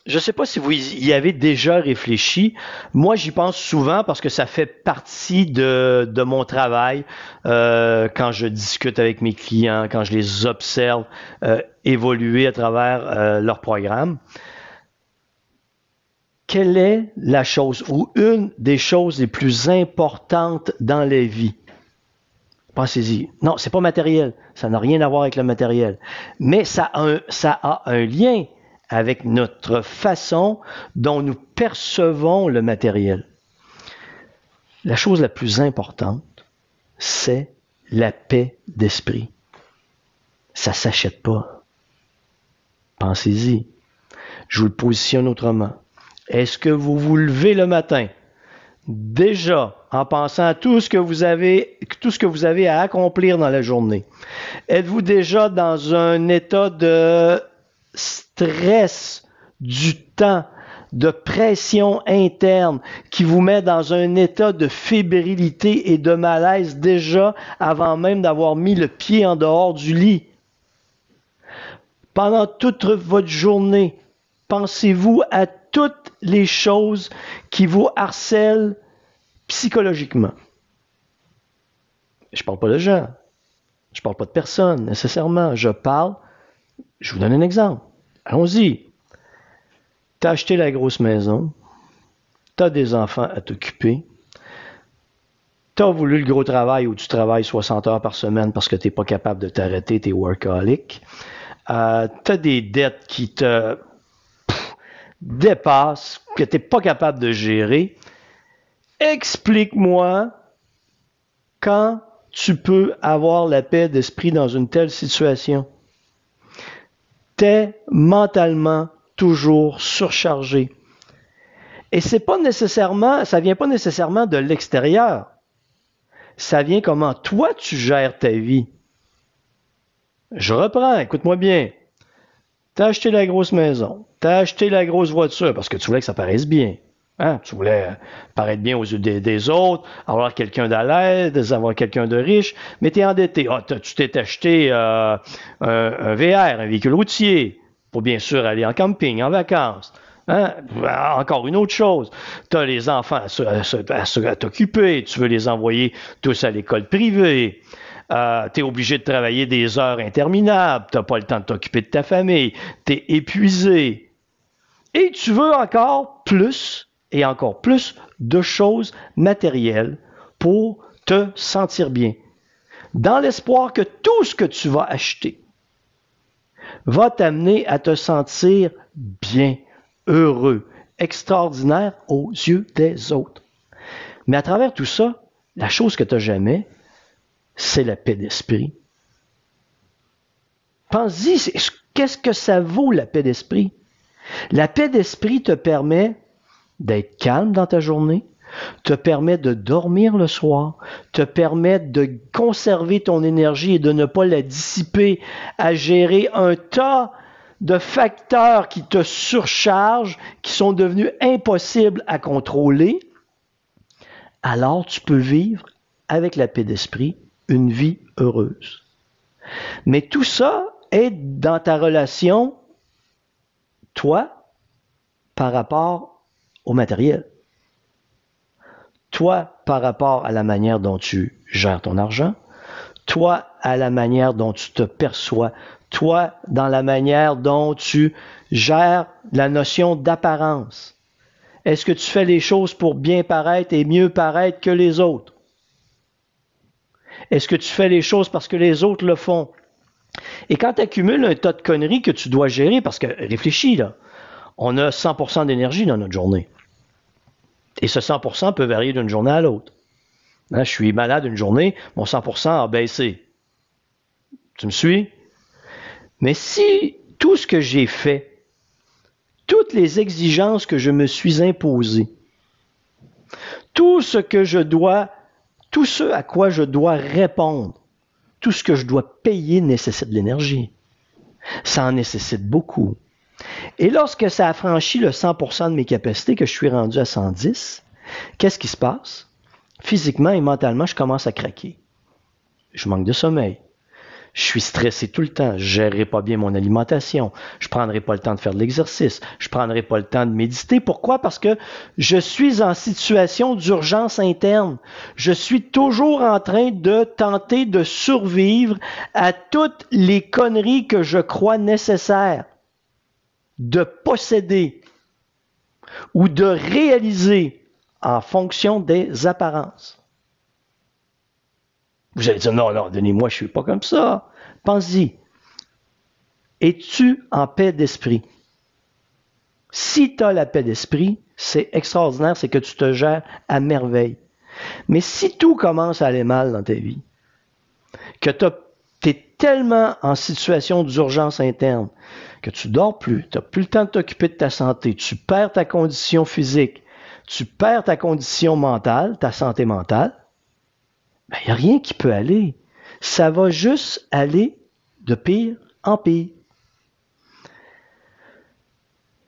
Je ne sais pas si vous y avez déjà réfléchi. Moi, j'y pense souvent parce que ça fait partie de mon travail quand je discute avec mes clients, quand je les observe évoluer à travers leur programme. Quelle est la chose ou une des choses les plus importantes dans la vie? Pensez-y. Non, c'est pas matériel. Ça n'a rien à voir avec le matériel. Mais ça a un lien avec notre façon dont nous percevons le matériel. La chose la plus importante, c'est la paix d'esprit. Ça s'achète pas. Pensez-y. Je vous le positionne autrement. Est-ce que vous vous levez le matin déjà en pensant à tout ce que vous avez à accomplir dans la journée? Êtes-vous déjà dans un état de stress du temps, de pression interne qui vous met dans un état de fébrilité et de malaise déjà avant même d'avoir mis le pied en dehors du lit? Pendant toute votre journée, pensez-vous à toutes les choses qui vous harcèlent psychologiquement? Je ne parle pas de gens. Je ne parle pas de personne nécessairement. Je vous donne un exemple. Allons-y. Tu as acheté la grosse maison. Tu as des enfants à t'occuper. Tu as voulu le gros travail où tu travailles 60 heures par semaine parce que tu n'es pas capable de t'arrêter, tu es workaholic. Tu as des dettes qui te dépassent, que tu n'es pas capable de gérer. Explique-moi quand tu peux avoir la paix d'esprit dans une telle situation. Tu es mentalement toujours surchargé. Et c'est pas nécessairement, ça vient pas nécessairement de l'extérieur. Ça vient comment toi tu gères ta vie. Je reprends, écoute-moi bien. Tu as acheté la grosse maison, tu as acheté la grosse voiture parce que tu voulais que ça paraisse bien. Hein? Tu voulais paraître bien aux yeux des autres, avoir quelqu'un d'à l'aise, avoir quelqu'un de riche, mais tu es endetté. Tu t'es acheté un VR, un véhicule routier, pour bien sûr aller en camping, en vacances. Hein? Encore une autre chose. Tu as les enfants à t'occuper, tu veux les envoyer tous à l'école privée. Tu es obligé de travailler des heures interminables, tu n'as pas le temps de t'occuper de ta famille, tu es épuisé. Et tu veux encore plus et encore plus de choses matérielles pour te sentir bien. Dans l'espoir que tout ce que tu vas acheter va t'amener à te sentir bien, heureux, extraordinaire aux yeux des autres. Mais à travers tout ça, la chose que tu n'as jamais, c'est la paix d'esprit. Pense-y, qu'est-ce que ça vaut la paix d'esprit? La paix d'esprit te permet d'être calme dans ta journée, te permet de dormir le soir, te permet de conserver ton énergie et de ne pas la dissiper à gérer un tas de facteurs qui te surchargent, qui sont devenus impossibles à contrôler. Alors tu peux vivre avec la paix d'esprit une vie heureuse. Mais tout ça est dans ta relation, toi, par rapport au matériel. Toi, par rapport à la manière dont tu gères ton argent. Toi, à la manière dont tu te perçois. Toi, dans la manière dont tu gères la notion d'apparence. Est-ce que tu fais les choses pour bien paraître et mieux paraître que les autres? Est-ce que tu fais les choses parce que les autres le font? Et quand tu accumules un tas de conneries que tu dois gérer, parce que réfléchis là, on a 100% d'énergie dans notre journée. Et ce 100% peut varier d'une journée à l'autre. Hein, je suis malade une journée, mon 100% a baissé. Tu me suis? Mais si tout ce que j'ai fait, toutes les exigences que je me suis imposées, tout ce à quoi je dois répondre, tout ce que je dois payer nécessite de l'énergie. Ça en nécessite beaucoup. Et lorsque ça a franchi le 100% de mes capacités, que je suis rendu à 110, qu'est-ce qui se passe? Physiquement et mentalement, je commence à craquer. Je manque de sommeil. Je suis stressé tout le temps. Je gérerai pas bien mon alimentation. Je prendrai pas le temps de faire de l'exercice. Je prendrai pas le temps de méditer. Pourquoi? Parce que je suis en situation d'urgence interne. Je suis toujours en train de tenter de survivre à toutes les conneries que je crois nécessaires de posséder ou de réaliser en fonction des apparences. Vous allez dire, non, Denis, moi, je suis pas comme ça. Pense-y. Es-tu en paix d'esprit? Si tu as la paix d'esprit, c'est extraordinaire, c'est que tu te gères à merveille. Mais si tout commence à aller mal dans ta vie, que tu es tellement en situation d'urgence interne, que tu dors plus, tu n'as plus le temps de t'occuper de ta santé, tu perds ta condition physique, tu perds ta condition mentale, ta santé mentale, ben, il n'y a rien qui peut aller. Ça va juste aller de pire en pire.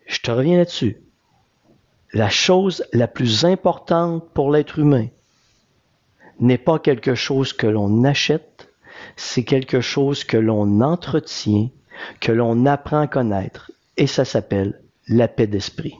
Je te reviens là-dessus. La chose la plus importante pour l'être humain n'est pas quelque chose que l'on achète, c'est quelque chose que l'on entretient, que l'on apprend à connaître. Et ça s'appelle la paix d'esprit.